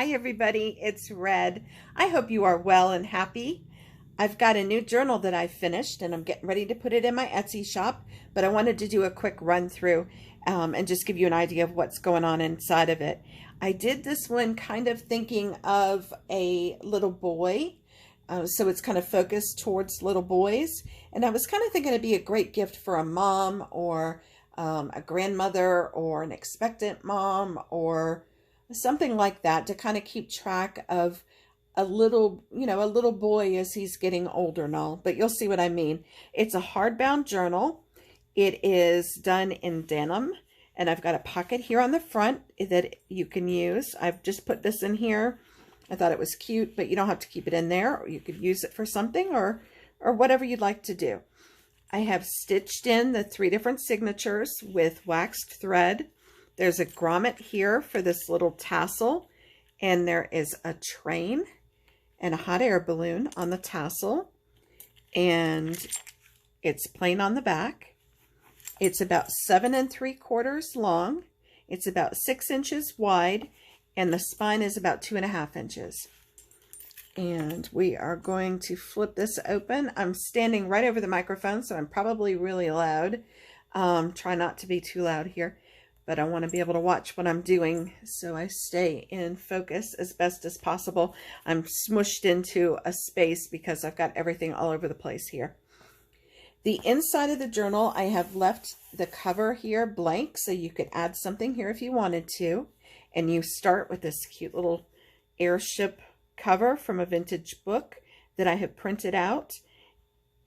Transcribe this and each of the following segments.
Hi everybody, it's Red. I hope you are well and happy. I've got a new journal that I finished and I'm getting ready to put it in my Etsy shop, but I wanted to do a quick run through and just give you an idea of what's going on inside of it. I did this one kind of thinking of a little boy, so it's kind of focused towards little boys, and I was kind of thinking it'd be a great gift for a mom or a grandmother or an expectant mom or something like that, to kind of keep track of a little boy as he's getting older and all. But you'll see what I mean. It's a hardbound journal. It is done in denim, and I've got a pocket here on the front that you can use. I've just put this in here. I thought it was cute, but you don't have to keep it in there, or you could use it for something or whatever you'd like to do. I have stitched in the 3 different signatures with waxed thread. There's a grommet here for this little tassel, and there is a train and a hot air balloon on the tassel, and it's plain on the back. It's about 7 3/4 long. It's about 6 inches wide, and the spine is about 2.5 inches. And we are going to flip this open. I'm standing right over the microphone, so I'm probably really loud. Try not to be too loud here, but I want to be able to watch what I'm doing, so I stay in focus as best as possible. I'm smushed into a space because I've got everything all over the place here. The inside of the journal, I have left the cover here blank, so you could add something here if you wanted to. And you start with this cute little airship cover from a vintage book that I have printed out,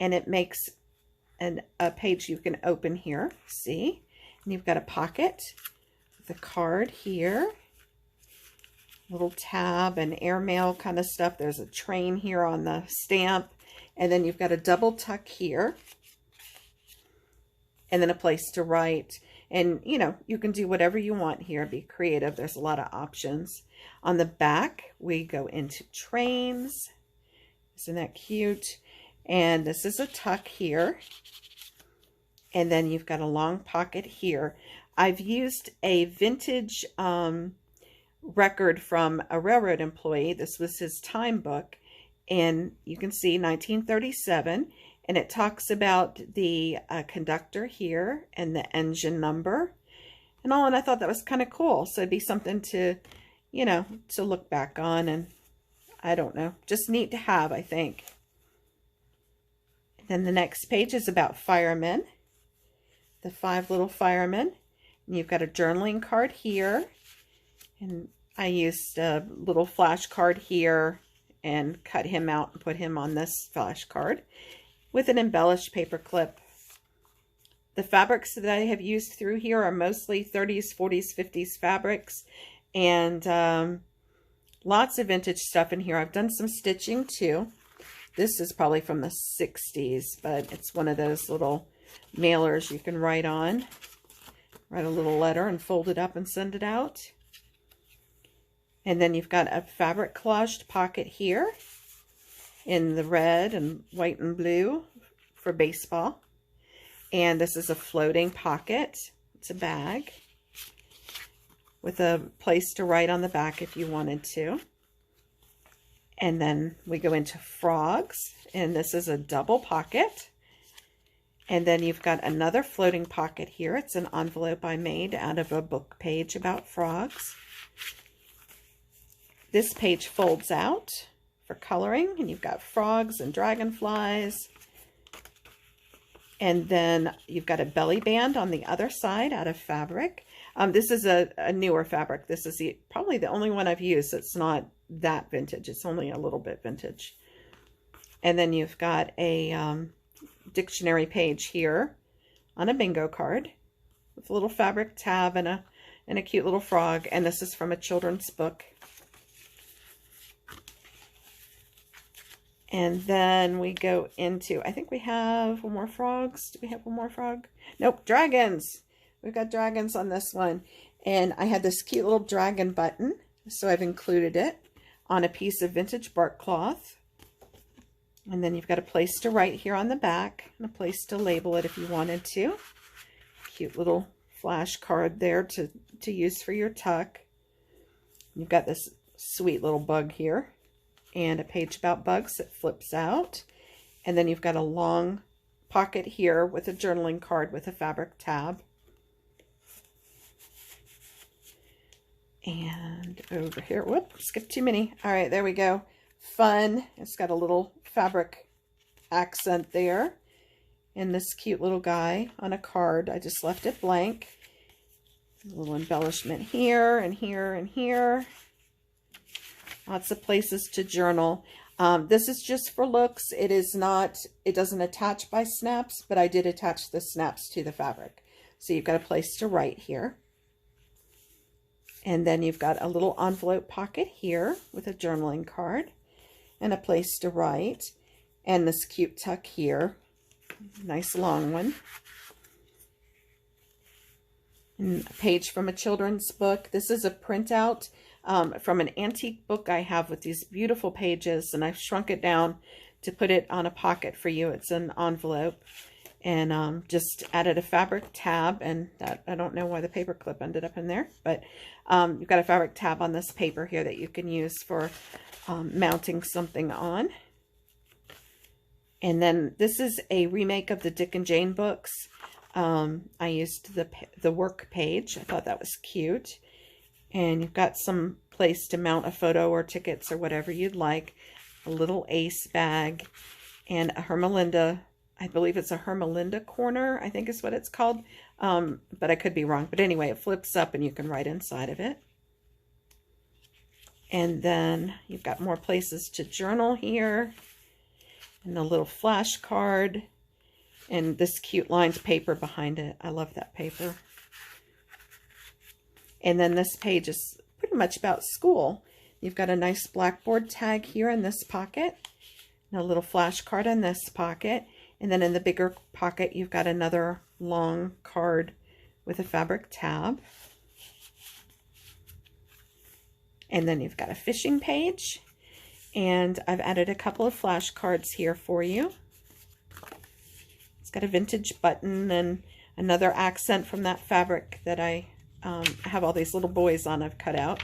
and it makes a page you can open here. See? And you've got a pocket with a card here, little tab and airmail kind of stuff. There's a train here on the stamp, and then you've got a double tuck here, and then a place to write. And you can do whatever you want here. Be creative. There's a lot of options. On the back, we go into trains. Isn't that cute? And this is a tuck here. And then you've got a long pocket here. I've used a vintage record from a railroad employee. This was his time book. And you can see 1937. And it talks about the conductor here and the engine number and all. And I thought that was kind of cool. So it'd be something to, to look back on. And I don't know, just neat to have, I think. And then the next page is about firemen. The 5 little firemen. And you've got a journaling card here. And I used a little flash card here and cut him out and put him on this flash card with an embellished paper clip. The fabrics that I have used through here are mostly 30s, 40s, 50s fabrics, and lots of vintage stuff in here. I've done some stitching too. This is probably from the 60s, but it's one of those little mailers you can write on. Write a little letter and fold it up and send it out. And then you've got a fabric collaged pocket here in the red and white and blue for baseball. And this is a floating pocket. It's a bag with a place to write on the back if you wanted to. And then we go into frogs, and this is a double pocket. And then you've got another floating pocket here. It's an envelope I made out of a book page about frogs. This page folds out for coloring, and you've got frogs and dragonflies. And then you've got a belly band on the other side out of fabric. This is a newer fabric. This is probably the only one I've used. It's not that vintage. It's only a little bit vintage. And then you've got a dictionary page here on a bingo card with a little fabric tab and a cute little frog. And this is from a children's book. And then we go into, I think we have one more frogs. Do we have one more frog? Nope, dragons. We've got dragons on this one. And I had this cute little dragon button, so I've included it on a piece of vintage bark cloth. And then you've got a place to write here on the back and a place to label it if you wanted to. Cute little flash card there to use for your tuck. You've got this sweet little bug here, and a page about bugs that flips out. And then you've got a long pocket here with a journaling card with a fabric tab. And over here, whoop, skipped too many. All right, there we go. Fun. It's got a little fabric accent there. And this cute little guy on a card. I just left it blank. A little embellishment here and here and here. Lots of places to journal. This is just for looks. It is not, it doesn't attach by snaps, but I did attach the snaps to the fabric. So you've got a place to write here. And then you've got a little envelope pocket here with a journaling card and a place to write. And this cute tuck here. Nice long one. And a page from a children's book. This is a printout from an antique book I have with these beautiful pages, and I've shrunk it down to put it on a pocket for you. It's an envelope, and just added a fabric tab, and that, I don't know why the paper clip ended up in there, but you've got a fabric tab on this paper here that you can use for mounting something on. And then this is a remake of the Dick and Jane books. I used the work page. I thought that was cute. And you've got some place to mount a photo or tickets or whatever you'd like. A little ace bag and a Hermelinda. I believe it's a Hermelinda corner, I think is what it's called. But I could be wrong. But anyway, it flips up and you can write inside of it. And then you've got more places to journal here. And a little flash card. And this cute lined paper behind it. I love that paper. And then this page is pretty much about school. You've got a nice blackboard tag here in this pocket. And a little flash card in this pocket. And then in the bigger pocket, you've got another long card with a fabric tab. And then you've got a fishing page. And I've added a couple of flashcards here for you. It's got a vintage button and another accent from that fabric that I have all these little boys on I've cut out.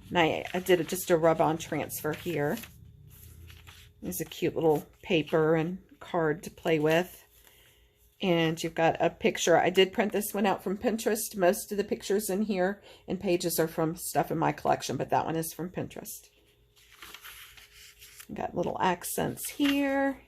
And I did just a rub-on transfer here. There's a cute little paper and card to play with. And you've got a picture. I did print this one out from Pinterest. Most of the pictures in here and pages are from stuff in my collection, but that one is from Pinterest. Got little accents here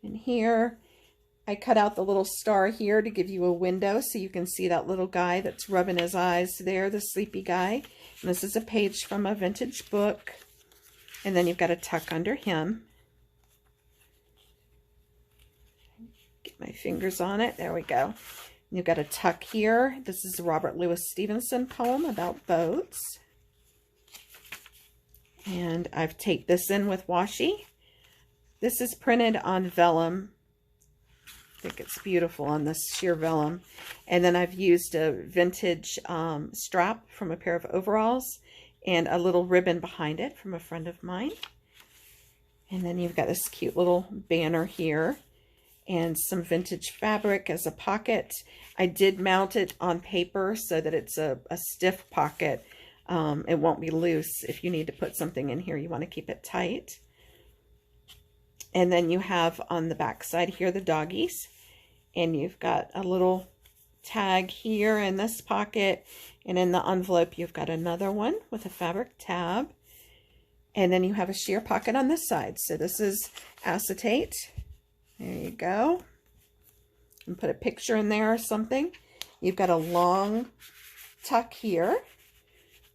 and here. I cut out the little star here to give you a window so you can see that little guy that's rubbing his eyes there, the sleepy guy. And this is a page from a vintage book. And then you've got a tuck under him. Get my fingers on it. There we go. And you've got a tuck here. This is a Robert Louis Stevenson poem about boats. And I've taped this in with washi. This is printed on vellum. I think it's beautiful on this sheer vellum. And then I've used a vintage strap from a pair of overalls and a little ribbon behind it from a friend of mine. And then you've got this cute little banner here and some vintage fabric as a pocket. I did mount it on paper so that it's a stiff pocket. It won't be loose. If you need to put something in here, you want to keep it tight. And then you have on the back side here the doggies. And you've got a little tag here in this pocket. And in the envelope, you've got another one with a fabric tab. And then you have a sheer pocket on this side. So this is acetate. There you go. And put a picture in there or something. You've got a long tuck here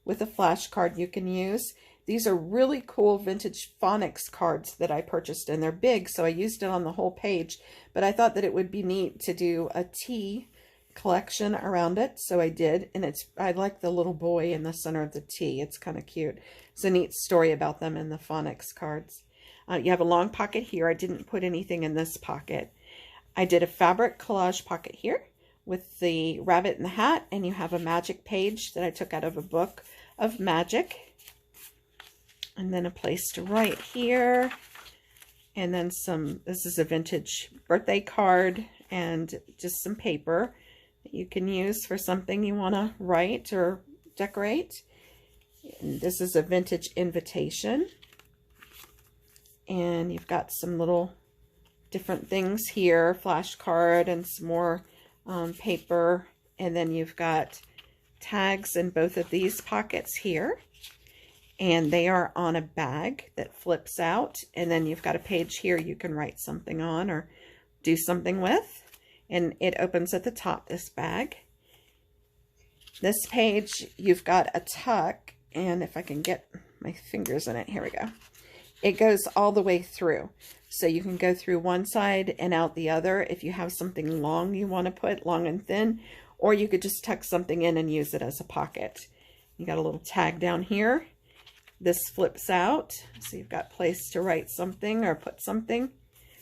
with a flash card you can use. These are really cool vintage phonics cards that I purchased, and they're big, so I used it on the whole page. But I thought that it would be neat to do a T collection around it, so I did. And I like the little boy in the center of the T. It's kind of cute. It's a neat story about them in the phonics cards. You have a long pocket here. I didn't put anything in this pocket. I did a fabric collage pocket here with the rabbit and the hat, and you have a magic page that I took out of a book of magic. And then a place to write here. And then this is a vintage birthday card and just some paper that you can use for something you want to write or decorate. And this is a vintage invitation. And you've got some little different things here, flashcard and some more paper. And then you've got tags in both of these pockets here. And they are on a bag that flips out. And then you've got a page here you can write something on or do something with. And it opens at the top, this bag. This page, you've got a tuck. And if I can get my fingers in it, here we go. It goes all the way through. So you can go through one side and out the other if you have something long you want to put, long and thin. Or you could just tuck something in and use it as a pocket. You got a little tag down here. This flips out, so you've got place to write something or put something.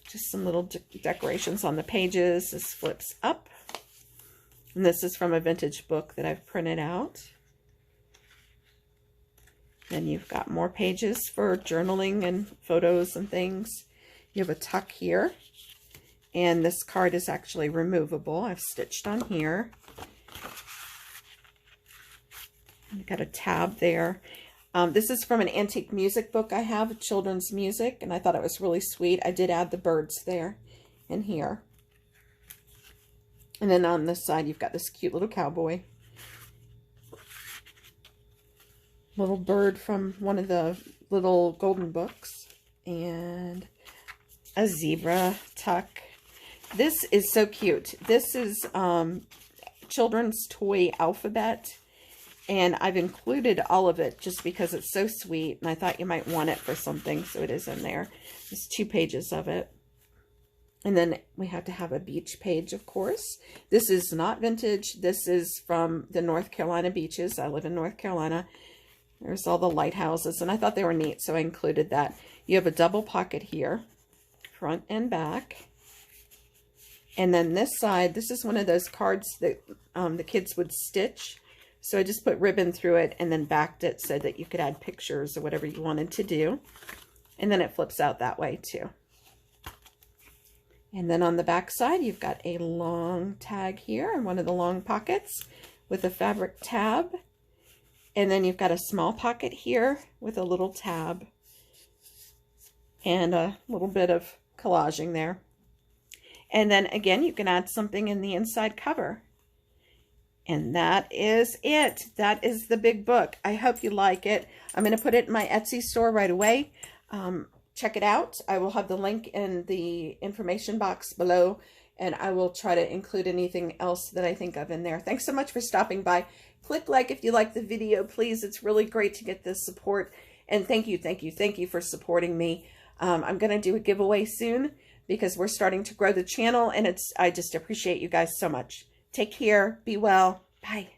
Just some little decorations on the pages. This flips up. And this is from a vintage book that I've printed out. Then you've got more pages for journaling and photos and things. You have a tuck here. And this card is actually removable. I've stitched on here. You've got a tab there. This is from an antique music book I have, children's music, and I thought it was really sweet. I did add the birds there and here. And then on this side, you've got this cute little cowboy. Little bird from one of the little golden books. And a zebra tuck. This is so cute. This is children's toy alphabet. And I've included all of it just because it's so sweet. And I thought you might want it for something. So it is in there. There's 2 pages of it. And then we have to have a beach page, of course. This is not vintage. This is from the North Carolina beaches. I live in North Carolina. There's all the lighthouses. And I thought they were neat. So I included that. You have a double pocket here. Front and back. And then this side, this is one of those cards that the kids would stitch. So I just put ribbon through it and then backed it so that you could add pictures or whatever you wanted to do. And then it flips out that way too. And then on the back side, you've got a long tag here in one of the long pockets with a fabric tab. And then you've got a small pocket here with a little tab and a little bit of collaging there. And then again, you can add something in the inside cover. And that is it. That is the big book. I hope you like it. I'm going to put it in my Etsy store right away. Check it out. I will have the link in the information box below, and I will try to include anything else that I think of in there. Thanks so much for stopping by. Click like if you like the video, please. It's really great to get this support. And thank you for supporting me. I'm going to do a giveaway soon because we're starting to grow the channel, and I just appreciate you guys so much. Take care. Be well. Bye.